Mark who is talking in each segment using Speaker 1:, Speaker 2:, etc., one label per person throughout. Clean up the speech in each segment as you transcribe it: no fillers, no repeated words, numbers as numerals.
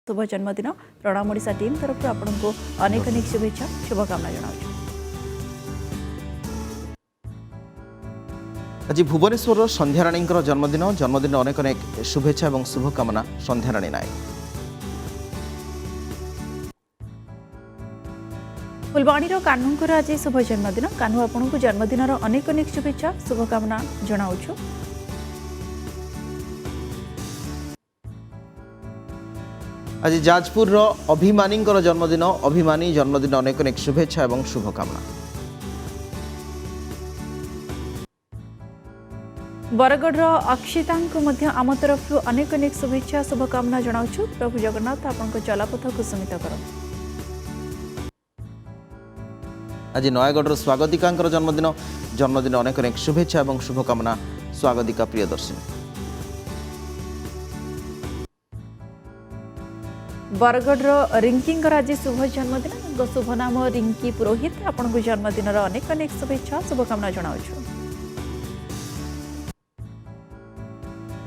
Speaker 1: शुभ जन्मदिन प्रणाम ओडिशा टीम तरफ आपको अनेक अनेक शुभेच्छा शुभकामना जनाऊँ।
Speaker 2: आज भुवनेश्वर संध्याराणी जन्मदिन जन्मदिन अनेक अनेक शुभेच्छा और शुभकामना संध्याराणी नायक।
Speaker 1: फुलवाणीर कान्हूंकर आज शुभ जन्मदिन कान्हू आपको जन्मदिन अनेक अनेक शुभेच्छा शुभकामना जनाऊँ।
Speaker 2: आज जाजपुर अभिमानी जन्मदिन अभिमानी जन्मदिन अनेक अनेक शुभेच्छा और शुभकामना।
Speaker 1: बरगढ़ अक्षिता आम तरफ अनेक अनेक शुभेच्छा शुभकामना जनाऊँ। प्रभु जगन्नाथ आपंक चलापथ कुसुमित कर।
Speaker 2: आज नयगढ़ स्वागतिका जन्मदिन जन्मदिन अनेक अनेक शुभेच्छा और शुभकामना स्वागतिका प्रियदर्शिनी।
Speaker 1: बरगढ़ रिंकी आज शुभ जन्मदिन शुभ नाम रिंकी पुरोहित आपको जन्मदिन अनेक अनेक शुभेच्छा शुभकामना जनाऊँ।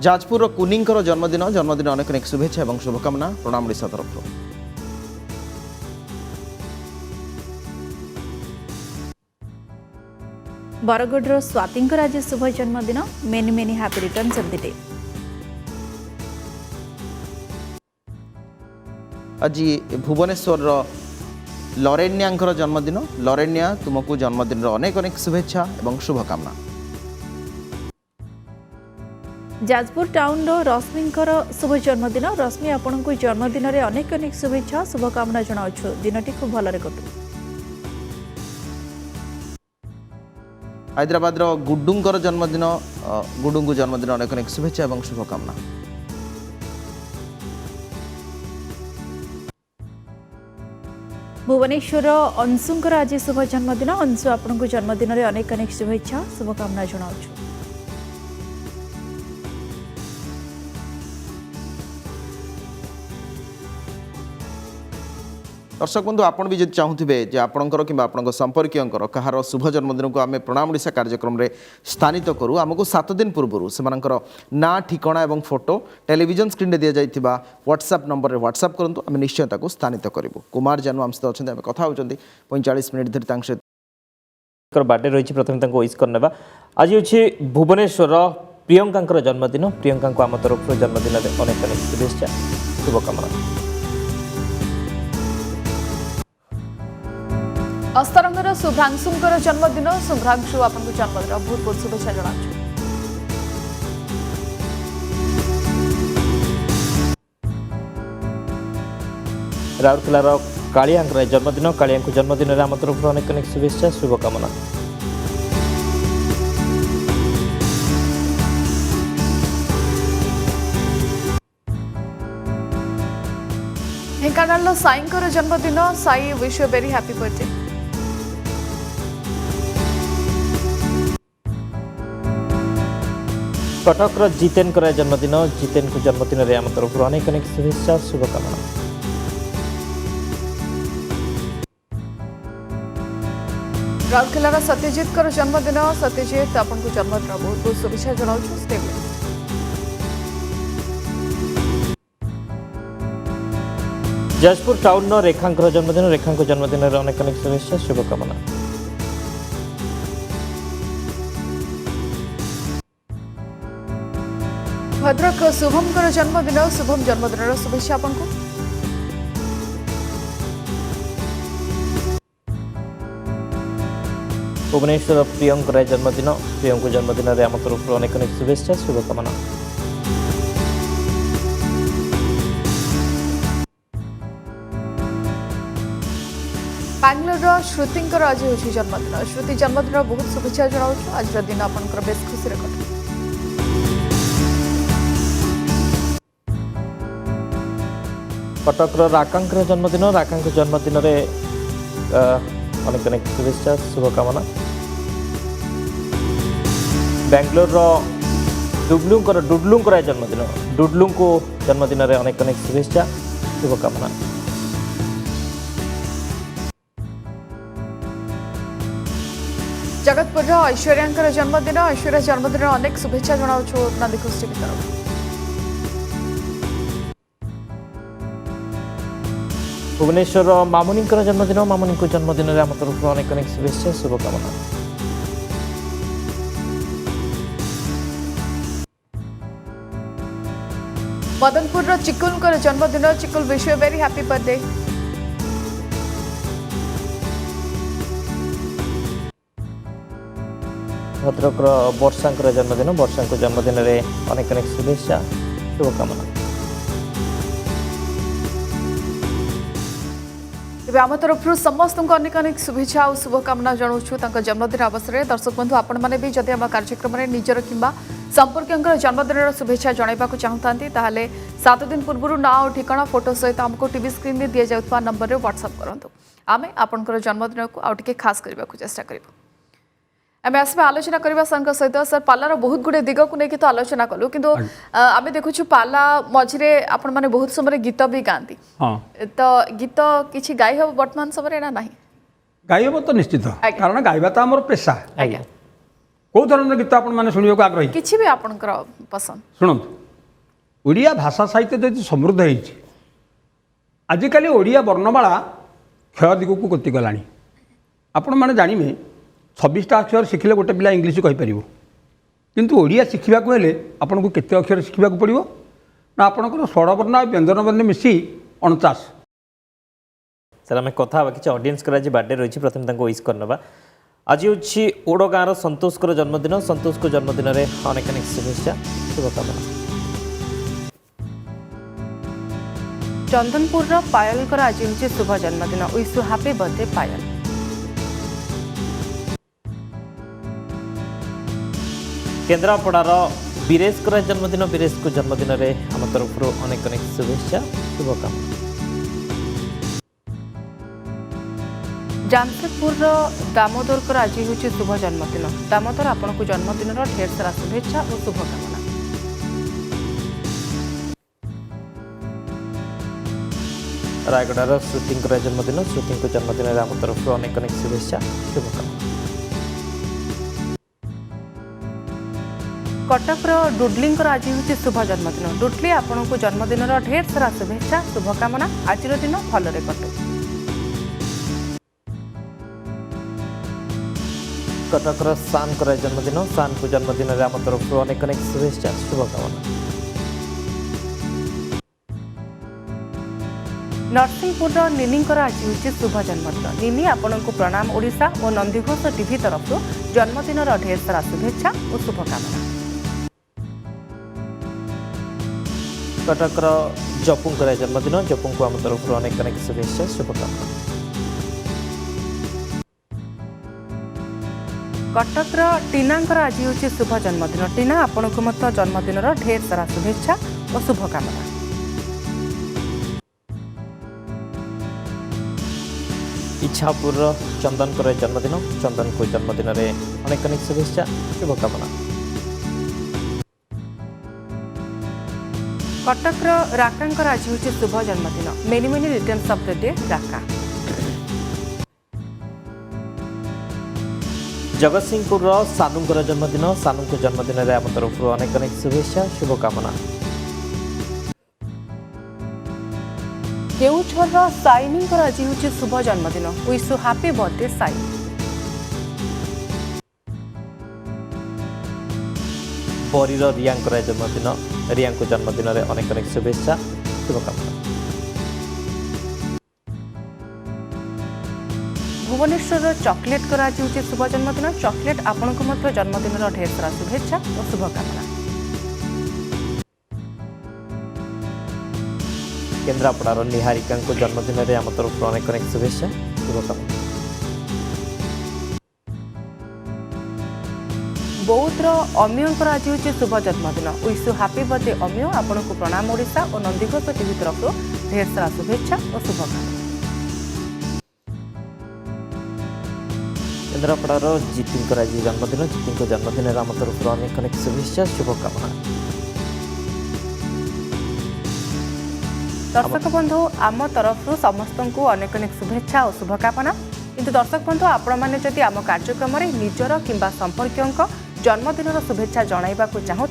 Speaker 2: जाजपुर कुनी जन्मदिन जन्मदिन अनेक अनेक शुभेच्छा और शुभकामना प्रणाम ओडिशा तरफ।
Speaker 1: बरगढ़ स्वाति आज शुभ जन्मदिन many many happy returns of the day.
Speaker 2: आज भुवनेश्वर लरेन्या जन्मदिन लरेन्या तुमको जन्मदिन अनेक अनेक शुभेच्छा और शुभकामना।
Speaker 1: जाजपुर टाउन रश्मि शुभ जन्मदिन रश्मि आपण को जन्मदिन में अनेक अनेक शुभेच्छा शुभकामना जनाऊँ। दिनटी खूब भलरे कटू।
Speaker 2: हैदराबाद गुड्डू जन्मदिन गुड्डू को जन्मदिन अनेक अनेक शुभेच्छा और शुभकामना।
Speaker 1: भुवनेश्वर अंशुंकर आज शुभ जन्मदिन अंशु आपण को जन्मदिन में अनेक अनेक शुभेच्छा शुभकामना जनाऊँ।
Speaker 2: दर्शक बंधु आपण भी चाहूबे आपणकर कि संपर्क कहार शुभ जन्मदिन को आम प्रणाम ओडिशा कार्यक्रम में स्थानित करूँ आमको 7 दिन पूर्व से ना ठिकाना और फोटो टेलीविजन स्क्रीन में दि जाइथिबा व्हाट्सएप नंबर में व्हाट्सएप करूँ आम निश्चय ताको स्थानित करूँ। कुमार जानू आम सहित अच्छा आम कथा होती 45 मिनिट धरी सहित
Speaker 3: बर्थडे रही प्रथम विश करने आज हूँ भुवनेश्वर प्रियंका जन्मदिन प्रियंका को आम तरफ जन्मदिन में अनेक अनेक शुभेच्छा शुभकामना।
Speaker 1: अस्तरंगर शुभ्रांशुंकर जन्मदिन शुभ्रांशु आपको जन्मदिन बहुत बहुत शुभेच्छा जनाऊँ।
Speaker 3: राउरकेलार कालिया जन्मदिन कालिया जन्मदिन में आम तरफ अनेक अनेक शुभेच्छा शुभकामना।
Speaker 1: ढेंकानाल साईंकर जन्मदिन Sai wish you very happy birthday.
Speaker 3: Cuttack Jiten जन्मदिन जितेन को जन्मदिन में आम तरफ अनेक अनेक शुभेच्छा शुभकामना।
Speaker 1: राउरकेलार सत्यजित जन्मदिन सत्यजित आपको जन्मदिन बहुत बहुत शुभेच्छा जनाऊँ।
Speaker 3: जाजपुर टाउन रेखा जन्मदिन रेखा जन्मदिन में अनेक अनेक शुभेच्छा शुभकामना।
Speaker 1: भद्रक शुभम जन्मदिन शुभम जन्मदिन शुभेच्छा आपको।
Speaker 3: भुवनेश्वर प्रियंका जन्मदिन प्रियंका जन्मदिन में आम तरफ अनेक अनेक शुभेच्छा शुभकामना।
Speaker 1: बैंगलोर श्रुतिंकर आज हूँ जन्मदिन श्रुति जन्मदिन बहुत शुभेच्छा जनाऊँ। आज दिन आपंकर बेस खुशी कटू।
Speaker 3: कटक राकांकर जन्मदिन राकांक जन्मदिन में अनेक अनेक शुभेच्छा शुभकामना। बेंगलोर डुडलूंकर जन्मदिन डुडलू को जन्मदिन में अनेक अनेक शुभेच्छा शुभकामना।
Speaker 1: जगतपुर ऐश्वर्या जन्मदिन ऐश्वर्या जन्मदिन अनेक शुभेच्छा जनाऊँ। नंदीखुश टीवी तरफ
Speaker 3: भुवनेश्वर मामुनीଙ୍କର जन्मदिन मामुनीଙ୍କ जन्मदिନରେ ଆମ ତରଫରୁ ଅନେକ ଅନେକ शुभेच्छा शुभकामना।
Speaker 1: मदनपुर चिकुल जन्मदिन Chikul wish you very happy birthday.
Speaker 3: Bhadrak वर्षांकर जन्मदिन वर्षांक जन्मदिन में अनेक अनेक शुभेच्छा शुभकामना।
Speaker 1: तेज आम तरफ समस्त को अनेक अनेक शुभेच्छा और शुभकामना जनाऊँ जन्मदिन अवसर में। दर्शक बंधु आपण मैंने भी जदि आम कार्यक्रम में निजर कि संपर्क जन्मदिन शुभेच्छा जनवाक चाहूँ ताहले 7 दिन पूर्व ना और ठिकाना फोटो सहित आमको टीवी स्क्रीन में दि जाउथबा नंबर रे व्हाट्सएप करंतु। आमे आपनकर जन्मदिन को आउटे खास करबा को चेष्टा करिबो। आम आसमे आलोचना करबा संग सहित सर पालार बहुत गुड़े दिग को लेकिन तो आलोचना कलु किंतु आम देखु पाला मझे आपण मैंने बहुत समय गीत भी गाँती तो गीत किसी गाई हम वर्तमान समय ना नहीं
Speaker 4: गाई हम तो निश्चित कारण गाइबा तो आम पेशा कौ धरण गीत आप शुणा आग्रही
Speaker 1: किसी भी आपनकर पसंद
Speaker 4: शुणु ओडिया भाषा साहित्य जो समृद्ध होती आजिकल ओडिया वर्णमाला क्षय दिग को गति गला आपण मैंने जानवे 26टा अक्षर शिखिले गोटे पिला इंग्लीश कहीपर किंतु ओडिया शिखा हेले आपन को केते अक्षर शिखा पड़ो ना आपंकर स्वरवर्ण व्यंजन वर्ण मिसी 49।
Speaker 3: सर आम कथा कि ऑडियंस कर आज बर्थडे रही प्रथम विश करना आज हूँ ओड गाँव संतोष जन्मदिन संतोष को जन्मदिन में अनेक अनेक शुभेच्छा शुभकामना।
Speaker 5: चंदनपुर पायल आज हूँ शुभ जन्मदिन विश यू हैप्पी बर्थडे पायल।
Speaker 3: केन्द्रापड़ार बीरेश जन्मदिन बीरेश को जन्मदिन में आम तरफ अनेक अनेक शुभेच्छा शुभकामना।
Speaker 5: जामशेदपुर दामोदर आज हूँ शुभ जन्मदिन दामोदर आपन को जन्मदिन ढेर सारा शुभेच्छा और शुभकामना।
Speaker 3: रायगढ़ श्रुति जन्मदिन श्रुति को जन्मदिन में आम तरफ अनेक अनेक शुभेच्छा शुभकामना।
Speaker 5: कटक डुडली आज हूँ शुभ जन्मदिन डुडली आपन को जन्मदिन ढेर सारा शुभेच्छा शुभकामना आज दिन भलरे कटु।
Speaker 3: कटकर सान जन्मदिन सान को जन्मदिन में आम तरफ अनेक अनेक शुभेच्छा शुभकामना।
Speaker 5: नरसिंहपुर निनी आज हूँ शुभ जन्मदिन निनी आपन को प्रणाम ओडिशा और नंदीघोष टीवी तरफ जन्मदिन ढेर सारा शुभेच्छा और शुभकामना।
Speaker 3: कटकर जपुंकर जन्मदिन जपुं को आम तरफ अनेक अनेक शुभेच्छा शुभकामना।
Speaker 5: कटक टीनांकर आज हूँ शुभ जन्मदिन टीना आपन को मत जन्मदिन ढेर सारा शुभेच्छा और शुभकामना।
Speaker 3: इच्छापुर चंदन जन्मदिन चंदन को जन्मदिन में अनेक अनेक शुभेच्छा शुभकामना।
Speaker 5: कटक राकांकर आज हूँ शुभ जन्मदिन many many returns of the day Raka.
Speaker 3: Jagatsinghpur सानुंकर जन्मदिन सानु को जन्मदिन में आम तरफ अनेक अनेक शुभेच्छा शुभकामना।
Speaker 5: केउझर साइनिंग आज हूँ शुभ जन्मदिन wish you happy birthday Saini.
Speaker 3: बरीर रियांकर जन्मदिन रिया को जन्मदिन में अनेक अनेक शुभेच्छा शुभकामना।
Speaker 5: भुवनेश्वर चॉकलेट आज हूँ शुभ जन्मदिन चॉकलेट आपन को मत जन्मदिन ढेर सारा शुभेच्छा और शुभकामना।
Speaker 3: केन्द्रापड़ार निहारिका को जन्मदिन में आम तरफ अनेक अनेक शुभेच्छा शुभकामना।
Speaker 5: बौद्धर अमियंकर आज हूँ शुभ जन्मदिन wish you happy birthday Amiya आपन को प्रणाम ओडिशा और नंदीघोष टीवी तरफ ढेर सारा शुभेच्छा और शुभकामना।
Speaker 3: केन्द्रापड़ार जीतिंकर आज जन्मदिन जीति को जन्मदिन में आम तरफ अनेक अनेक शुभेच्छा शुभकामना।
Speaker 5: दर्शक बंधु आम तरफ समस्त को अनेक अनेक शुभेच्छा और शुभकामना। किंतु दर्शक बंधु आपण मैंने जदि आम कार्यक्रम में निजर किंबा संपर्क जन्मदिन शुभेच्छा जनवाक चाहूँ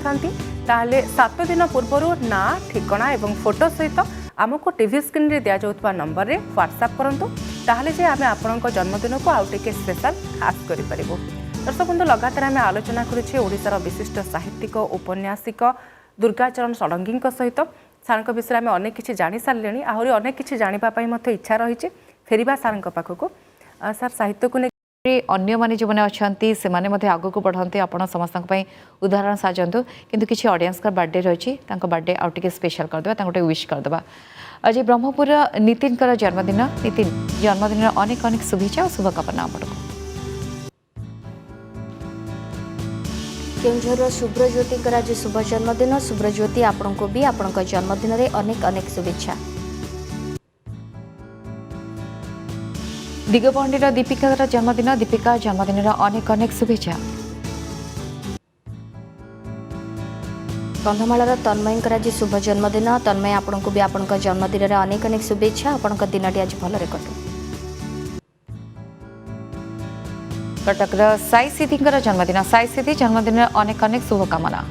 Speaker 5: ताहले 7 दिन पूर्व ना ठिकाना एवं फोटो सहित आमको टीवी स्क्रीन रे दिया जाउतबा नंबर रे व्हाट्सएप करंतु ताहले जे आमे आपनक जन्मदिन को आउ टिके स्पेशल खास करि परिबो। दर्शक बंधु लगातार आमे आलोचना करिछे ओडिसार विशिष्ट साहित्यिक उपन्यासिक दुर्गाचरण षडंगी सहित सारंक विषय आमे अनेक किछि जानि सारलेनी आहुरी अनेक किछि जानिबा पई मते इच्छा रहिछि फेरिबा सारंक पाखको सर साहित्य को
Speaker 1: अन्य माने जो अच्छा से माने आग को बढ़ाते आपण समस्त उदाहरण साजंतु किंतु किसी ऑडियंस का बर्थडे रही बर्थडे आउ टे स्पेशल करदे गोटे विश करदे। आज ब्रह्मपुर नितिन जन्मदिन नितिन जन्मदिन अनेक अनेक शुभेच्छा और शुभकामना आपको।
Speaker 6: केउझर शुभ्रज्योति आज शुभ जन्मदिन शुभ्रज्योति आपण को भी आपण जन्मदिन में अनेक अनेक शुभेच्छा।
Speaker 1: दिगपहंडीर दीपिका जन्मदिन दीपिका जन्मदिन अनेक अनेक शुभेच्छा।
Speaker 6: कंधमाल तन्मय आज शुभ जन्मदिन तन्मय आपण को भी आपण जन्मदिन में अनेक अनेक शुभेच्छा आपण दिन आज भलरे कटू।
Speaker 1: कटकर साई सिद्धि जन्मदिन साई सिद्धि जन्मदिन अनेक अनेक शुभकामना।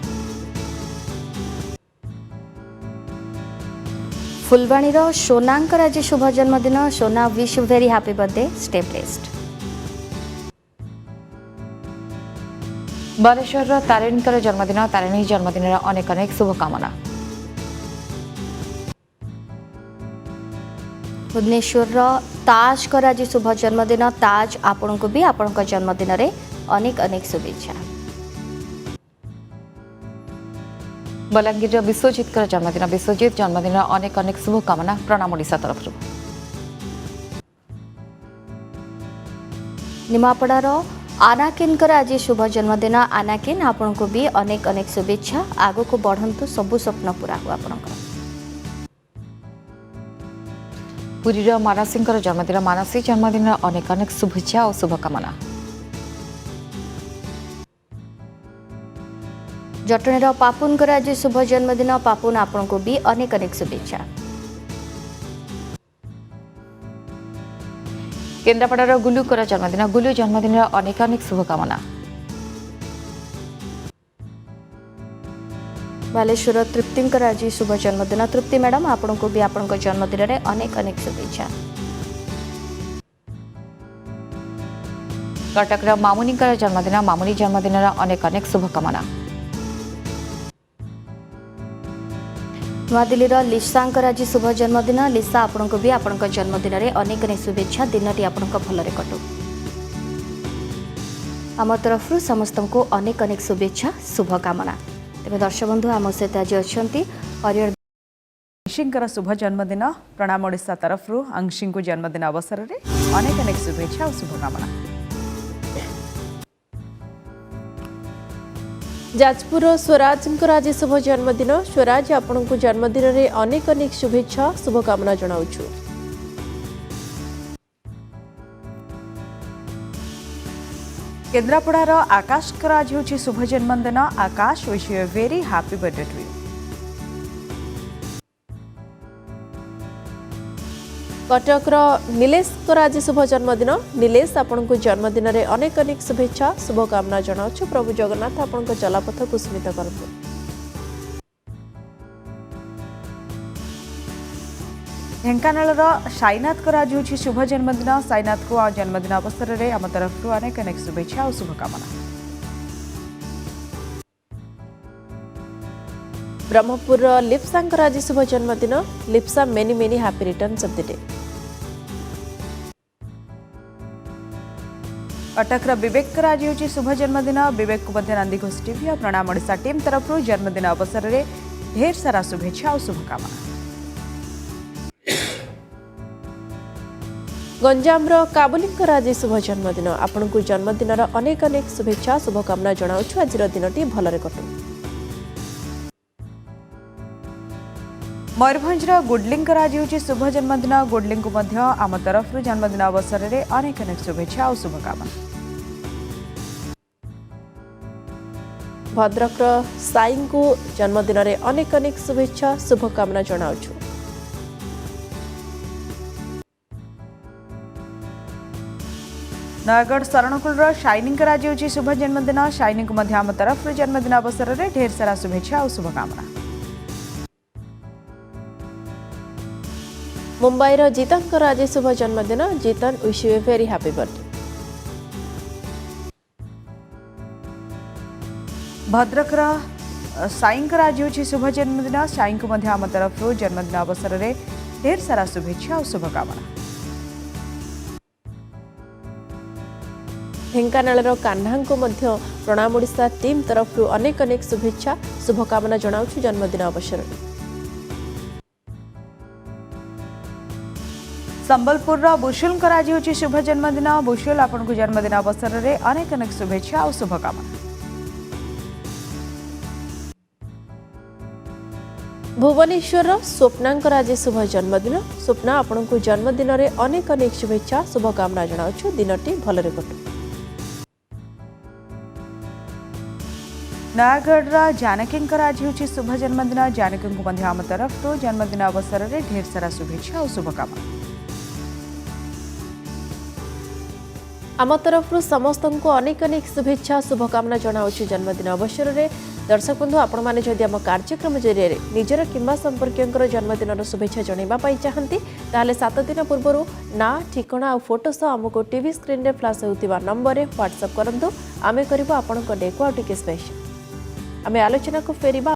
Speaker 6: फुलवाणीर सोनांकर आज शुभ जन्मदिन सोना wish very happy birthday stay blessed.
Speaker 1: Baleshwar Tarini जन्मदिन तारिणी जन्मदिन अनेक अनेक शुभकामना।
Speaker 6: भुवनेश्वर ताज कर आज शुभ जन्मदिन ताज आपण को भी आपण जन्मदिन में अनेक अनेक शुभेच्छा।
Speaker 1: बलांगीर विश्वजित जन्मदिन विश्वजित जन्मदिन अनेक अनेक शुभकामना प्रणाम ओडिशा तरफ।
Speaker 6: निमापड़ार आनाकिन आज शुभ जन्मदिन आनाकिन आपण को भी अनेक अनेक शुभेच्छा आग को बढ़ंतु सबु स्वप्न पूरा हो आपनकर।
Speaker 1: पुरीर मानसी जन्मदिन मानसी जन्मदिन अनेक अनेक शुभेच्छा और शुभकामना।
Speaker 6: जटणीर पापुन आज शुभ जन्मदिन पापुन आपण को भी अनेक अनेक शुभेच्छा।
Speaker 1: केन्द्रापड़ार गुलू जन्मदिन गुलू जन्मदिन अनेक अनेक शुभकामना।
Speaker 6: बालेश्वर तृप्तिंकर आज शुभ जन्मदिन तृप्ति मैडम आपण को भी आपण जन्मदिन में अनेक अनेक शुभेच्छा।
Speaker 1: कटकर मामुनी जन्मदिन मामुनी जन्मदिन अनेक अनेक शुभकामना।
Speaker 6: नवादिल्लीर लिसांकर आज शुभ जन्मदिन लिसा आपण को भी आपण जन्मदिन में अनेक अनेक शुभेच्छा दिनटी आपण भलरे कटू। आम तरफ समस्त को अनेक अनेक शुभेच्छा शुभकामना। तेज दर्शक बंधु आम सहित आज अच्छा हरिहर
Speaker 5: अंशींकर शुभ जन्मदिन प्रणाम ओडिशा तरफ अंशी को जन्मदिन अवसर में अनेक अनेक शुभेच्छा और शुभकामना।
Speaker 7: जाजपुर स्वराज आज शुभ जन्मदिन स्वराज आपण को जन्मदिन में अनेक अनेक शुभेच्छा शुभकामना जनाऊछु।
Speaker 5: केन्द्रापड़ार आकाश आज होची शुभ जन्मदिन Akash wish you very happy birthday to you.
Speaker 7: कटकर नीलेश आज शुभ जन्मदिन नीलेश आपण को जन्मदिन में अनेक अनेक शुभेच्छा शुभकामना जनाऊछु। प्रभु जगन्नाथ आपण को चलापथ कुस्मित करतु।
Speaker 5: ढेंकानाल साईनाथ आज होची शुभ जन्मदिन साईनाथ को जन्मदिन अवसर में आम तरफ अनेक अनेक शुभेच्छा और शुभकामना।
Speaker 7: ब्रह्मपुर लिप्सांकर आज शुभ जन्मदिन Lipsa many many happy returns of the day.
Speaker 5: कटकर विवेक आज होची शुभ जन्मदिन विवेक को नंदीघोष टीवी और प्रणाम ओडिशा टीम तरफ जन्मदिन अवसर में ढेर सारा शुभेच्छा और शुभकामना।
Speaker 7: गंजामर काबुलींकर आज शुभ जन्मदिन आपण को जन्मदिन अनेक अनेक शुभेच्छा शुभकामना जनाऊछु। आज दिनटी भलरे कटू।
Speaker 5: मयूरभंजर गुडलिंकर आज होची शुभ जन्मदिन गुडलिंग को आम तरफ जन्मदिन अवसर में अनेक अनेक शुभेच्छा और शुभकामना।
Speaker 7: भद्रक साई को जन्मदिन में अनेक अनेक शुभेच्छा शुभकामना जनाऊछु।
Speaker 5: नयगढ़ शरणकुल शाइनिंग आज होची शुभ जन्मदिन शाइनिंग को आम तरफ जन्मदिन अवसर में ढेर सारा शुभेच्छा और शुभकामना।
Speaker 7: मुंबईर जीतनकर आज शुभ जन्मदिन Jitan wish you a very happy birthday.
Speaker 1: भद्रकर साईंकर आज होची शुभ जन्मदिन साईं को मध्य आम तरफ जन्मदिन अवसर में ढेर सारा शुभेच्छा और शुभकामना।
Speaker 7: ढेंकानालर कान्हा को मध्य प्रणाम ओडिशा टीम तरफ अनेक अनेक शुभेच्छा शुभकामना जनाउछु जन्मदिन अवसर में।
Speaker 1: संबलपुर बुशुल आज होची शुभ जन्मदिन बुशुल आपन को जन्मदिन अवसर में अनेक अनेक शुभेच्छा और शुभकामना।
Speaker 7: भुवनेश्वर स्वप्नांकर आज शुभ जन्मदिन स्वप्ना आपण को जन्मदिन रे अनेक अनेक शुभेच्छा शुभकामना जनाउछु दिनटी भलरे कटु।
Speaker 1: नयागढ़ जानकींकर आज होची शुभ जन्मदिन जानकी को मध्य आम तरफ जन्मदिन अवसर में ढेर सारा शुभेच्छा और शुभकामना।
Speaker 7: आम तरफ समस्त को अनेक अनेक शुभेच्छा शुभकामना जनाउछु जन्मदिन अवसर में। दर्शक बंधु आपण माने जदि आम कार्यक्रम जरिए निजर किंबा संपर्कियों जन्मदिन शुभेच्छा जनइबा पाई चाहती ताहले 7 दिन पूर्व ना ठिकाना और फोटो सह आमको टीवी स्क्रीन रे फ्लैश होतिबा नंबर रे व्हाट्सएप करंतु आमे करबो आपनक डे को टिके स्पेशल। आमे आलोचना को फेरिबा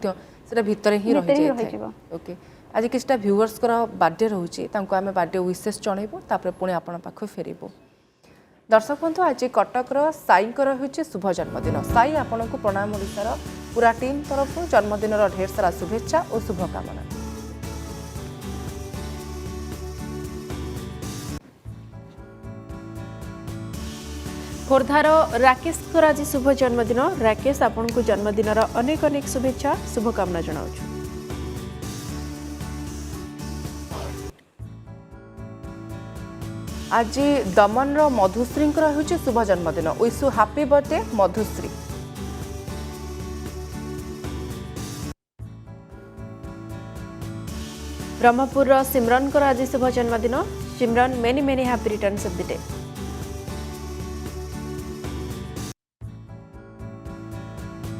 Speaker 5: सेटा भितर ही रहि जाय। ओके आज किछटा व्यूअर्स कर बर्थडे रहउची तांको आमे बर्थडे विशेष जणैबो तापर पुणी आपण पाखो फेरिबो। दर्शक बंधु आज कटकर साईंकर होची शुभ जन्मदिन साई आपण को प्रणाम ओडिशार पूरा टीम तरफ जन्मदिन ढेर सारा शुभेच्छा और शुभकामना।
Speaker 7: खोर्धार राकेश आज शुभ जन्मदिन राकेश आपण को जन्मदिन अनेक अनेक शुभेच्छा शुभकामना जनाउछु।
Speaker 5: आज दमन मधुश्री होची शुभ जन्मदिन wish you happy birthday Madhushree.
Speaker 7: Brahmapur Simran आज शुभ जन्मदिन Simran many many happy returns of the day.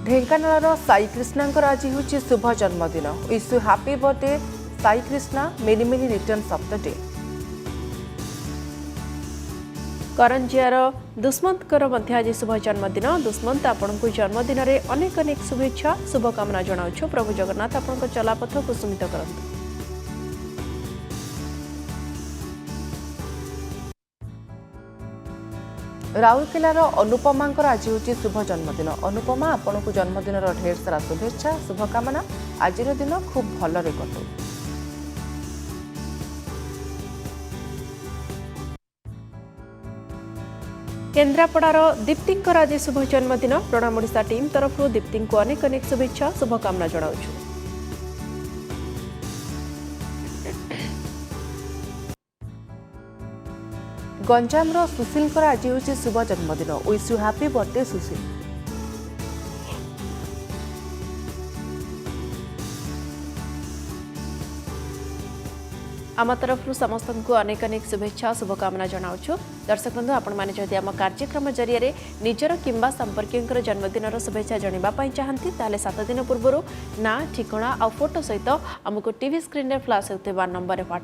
Speaker 5: Dhenkanal Sai Krishna आज होची शुभ जन्मदिन wish you happy birthday Sai Krishna many many returns of the day.
Speaker 7: करंजियार दुष्मंतर मध्य आज शुभ जन्मदिन दुष्मंत आपण को जन्मदिन रे अनेक अनेक शुभेच्छा शुभकामना जनाउछु प्रभु जगन्नाथ आपण को चलापथ कुसुमित करंतु।
Speaker 5: राउरकेलार अनुपमा आज होची शुभ जन्मदिन अनुपमा आपण को जन्मदिन ढेर सारा शुभेच्छा शुभकामना आज दिन खूब भलरे कटू।
Speaker 7: केन्द्रापड़ार दीप्ति आज शुभ जन्मदिन प्रणाम ओडिशा टीम तरफ दीप्ति को अनेक अनेक शुभेच्छा शुभकामना जनाउछु।
Speaker 5: गंजाम सुशील आज होची शुभ जन्मदिन विश यू हैप्पी बर्थडे सुशील।
Speaker 7: आम तरफ समस्त को अनेक अनेक शुभेच्छा शुभकामना जनाउछु। दर्शक बंधु आपण माने जदि आम कार्यक्रम जरिए निजर किंबा संपर्कियों जन्मदिन शुभेच्छा जनइबा पाई चाहती ताहले 7 दिन पूर्व ना ठिकाना और फोटो सहित आमको टीवी स्क्रीन रे फ्लैश होतिबा नंबर